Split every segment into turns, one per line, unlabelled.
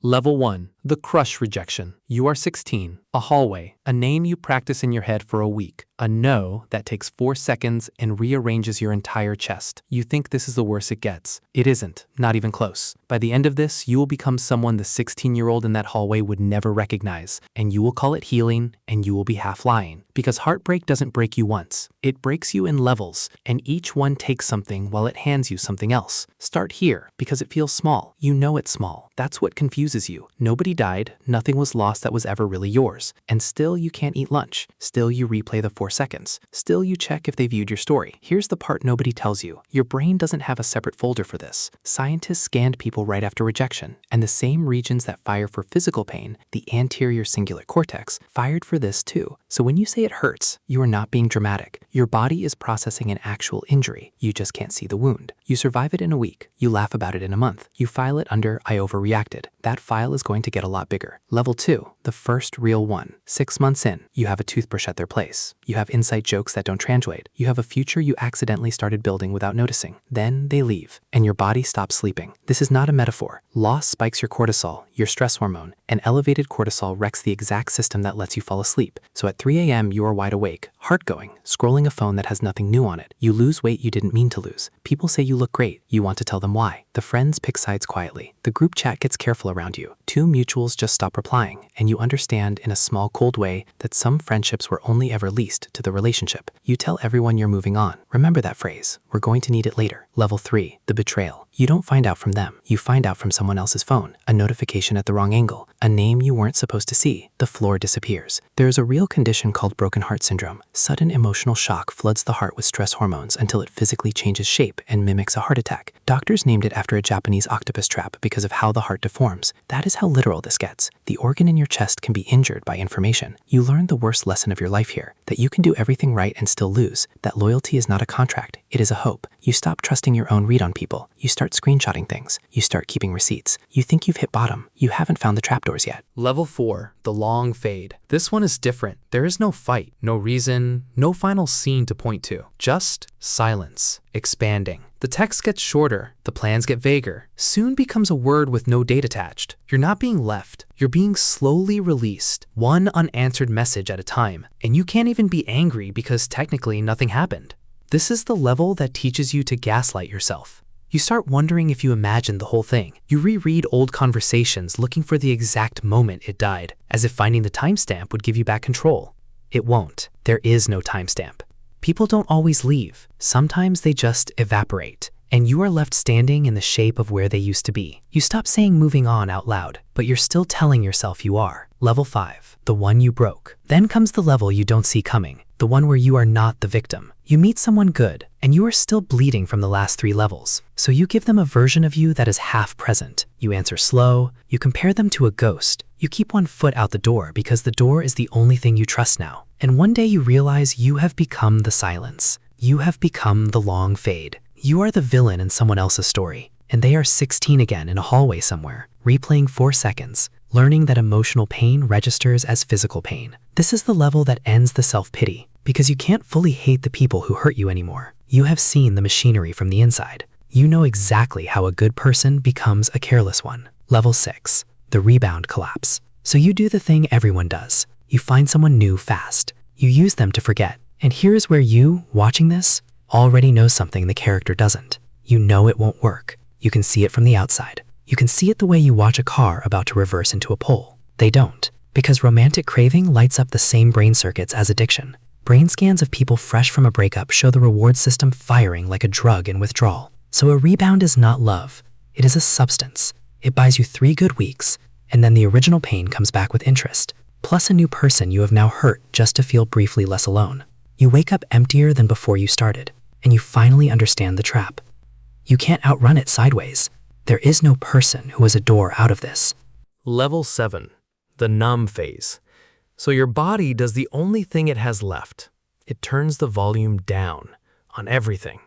Level 1. The crush rejection. You are 16. A hallway. A name you practice in your head for a week. A no that takes 4 seconds and rearranges your entire chest. You think this is the worst it gets. It isn't. Not even close. By the end of this, you will become someone the 16-year-old in that hallway would never recognize. And you will call it healing, and you will be half lying. Because heartbreak doesn't break you once. It breaks you in levels, and each one takes something while it hands you something else. Start here, because it feels small. You know it's small. That's what confuses you. Nobody died, nothing was lost that was ever really yours. And still you can't eat lunch. Still you replay the 4 seconds. Still you check if they viewed your story. Here's the part nobody tells you. Your brain doesn't have a separate folder for this. Scientists scanned people right after rejection, and the same regions that fire for physical pain, the anterior cingulate cortex, fired for this too. So when you say it hurts, you are not being dramatic. Your body is processing an actual injury. You just can't see the wound. You survive it in a week. You laugh about it in a month. You file it under I overreacted. That file is going to get a lot bigger. Level 2, the first real one. 6 months in, you have a toothbrush at their place. You have inside jokes that don't translate. You have a future you accidentally started building without noticing. Then they leave, and your body stops sleeping. This is not a metaphor. Loss spikes your cortisol, your stress hormone, and elevated cortisol wrecks the exact system that lets you fall asleep. So at 3 a.m., you are wide awake, heart going, scrolling a phone that has nothing new on it. You lose weight you didn't mean to lose. People say you look great. You want to tell them why. The friends pick sides quietly. The group chat gets careful around you. 2 mutuals just stop replying, and you understand in a small, cold way that some friendships were only ever leased to the relationship. You tell everyone you're moving on. Remember that phrase. We're going to need it later. Level 3, the betrayal. You don't find out from them. You find out from someone else's phone. A notification at the wrong angle. A name you weren't supposed to see. The floor disappears. There is a real condition called broken heart syndrome. Sudden emotional shock floods the heart with stress hormones until it physically changes shape and mimics a heart attack. Doctors named it after a Japanese octopus trap because of how the heart deforms. That is how literal this gets. The organ in your chest can be injured by information. You learn the worst lesson of your life here, that you can do everything right and still lose, that loyalty is not a contract, it is a hope. You stop trusting your own read on people. You start screenshotting things. You start keeping receipts. You think you've hit bottom. You haven't found the trapdoors yet.
Level 4, the long fade. This one is different. There is no fight, no reason, no final scene to point to. Just silence, expanding. The text gets shorter, the plans get vaguer. Soon becomes a word with no date attached. You're not being left. You're being slowly released, one unanswered message at a time. And you can't even be angry because technically nothing happened. This is the level that teaches you to gaslight yourself. You start wondering if you imagined the whole thing. You reread old conversations looking for the exact moment it died, as if finding the timestamp would give you back control. It won't. There is no timestamp. People don't always leave. Sometimes they just evaporate, and you are left standing in the shape of where they used to be. You stop saying moving on out loud, but you're still telling yourself you are. Level 5, the one you broke. Then comes the level you don't see coming, the one where you are not the victim. You meet someone good, and you are still bleeding from the last 3 levels. So you give them a version of you that is half present. You answer slow, you compare them to a ghost. You keep one foot out the door because the door is the only thing you trust now. And one day you realize you have become the silence. You have become the long fade. You are the villain in someone else's story, and they are 16 again in a hallway somewhere, replaying 4 seconds, learning that emotional pain registers as physical pain. This is the level that ends the self-pity, because you can't fully hate the people who hurt you anymore. You have seen the machinery from the inside. You know exactly how a good person becomes a careless one. Level 6, the rebound collapse. So you do the thing everyone does. You find someone new fast. You use them to forget. And here is where you, watching this, already know something the character doesn't. You know it won't work. You can see it from the outside. You can see it the way you watch a car about to reverse into a pole. They don't, because romantic craving lights up the same brain circuits as addiction. Brain scans of people fresh from a breakup show the reward system firing like a drug in withdrawal. So a rebound is not love. It is a substance. It buys you 3 good weeks, and then the original pain comes back with interest, plus a new person you have now hurt just to feel briefly less alone. You wake up emptier than before you started, and you finally understand the trap. You can't outrun it sideways. There is no person who has a door out of this.
Level 7, the numb phase. So your body does the only thing it has left. It turns the volume down on everything.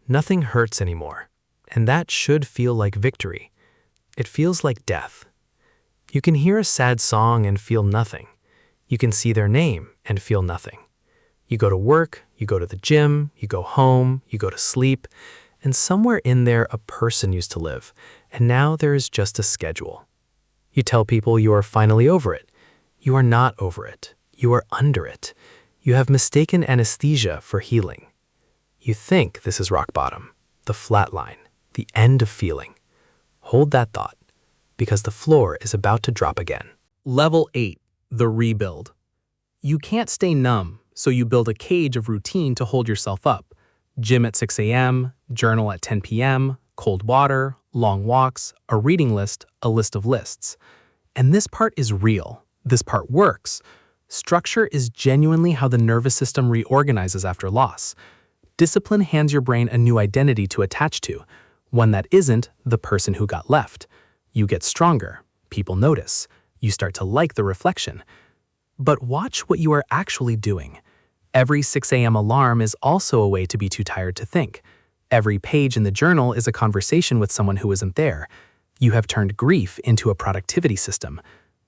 Nothing hurts anymore, and that should feel like victory. It feels like death. You can hear a sad song and feel nothing. You can see their name and feel nothing. You go to work, you go to the gym, you go home, you go to sleep, and somewhere in there a person used to live, and now there is just a schedule.
You tell people you are finally over it. You are not over it. You are under it. You have mistaken anesthesia for healing. You think this is rock bottom, the flat line, the end of feeling. Hold that thought, because the floor is about to drop again.
Level 8, the rebuild. You can't stay numb, so you build a cage of routine to hold yourself up. Gym at 6 a.m., journal at 10 p.m., cold water, long walks, a reading list, a list of lists. And this part is real. This part works. Structure is genuinely how the nervous system reorganizes after loss. Discipline hands your brain a new identity to attach to, one that isn't the person who got left. You get stronger. People notice. You start to like the reflection. But watch what you are actually doing. Every 6 a.m. alarm is also a way to be too tired to think. Every page in the journal is a conversation with someone who isn't there. You have turned grief into a productivity system.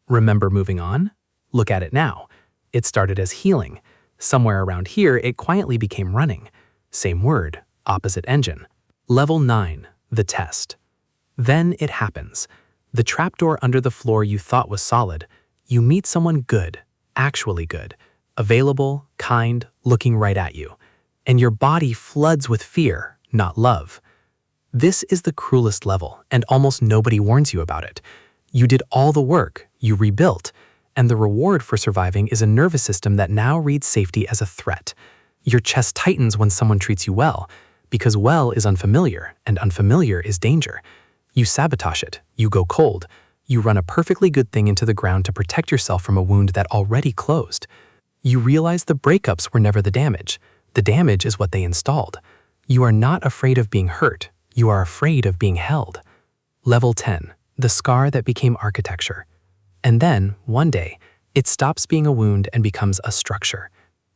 Remember moving on? Look at it now. It started as healing. Somewhere around here, it quietly became running. Same word, opposite engine. Level 9, the test. Then it happens. The trapdoor under the floor you thought was solid. You meet someone good, actually good, available, kind, looking right at you. And your body floods with fear, not love. This is the cruelest level, and almost nobody warns you about it. You did all the work, you rebuilt, and the reward for surviving is a nervous system that now reads safety as a threat. Your chest tightens when someone treats you well, because well is unfamiliar, and unfamiliar is danger. You sabotage it, you go cold, you run a perfectly good thing into the ground to protect yourself from a wound that already closed. You realize the breakups were never the damage. The damage is what they installed. You are not afraid of being hurt, you are afraid of being held. Level 10, the scar that became architecture. And then, one day, it stops being a wound and becomes a structure.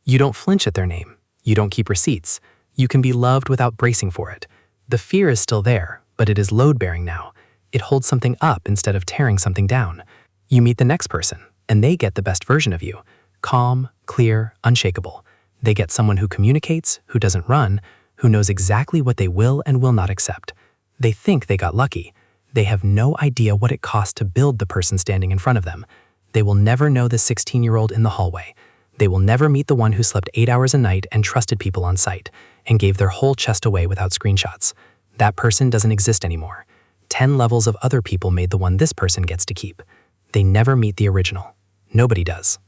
You don't flinch at their name. You don't keep receipts. You can be loved without bracing for it. The fear is still there, but it is load-bearing now. It holds something up instead of tearing something down. You meet the next person, and they get the best version of you. Calm, clear, unshakable. They get someone who communicates, who doesn't run, who knows exactly what they will and will not accept. They think they got lucky. They have no idea what it costs to build the person standing in front of them. They will never know the 16-year-old in the hallway. They will never meet the one who slept 8 hours a night and trusted people on sight and gave their whole chest away without screenshots. That person doesn't exist anymore. 10 levels of other people made the one this person gets to keep. They never meet the original. Nobody does.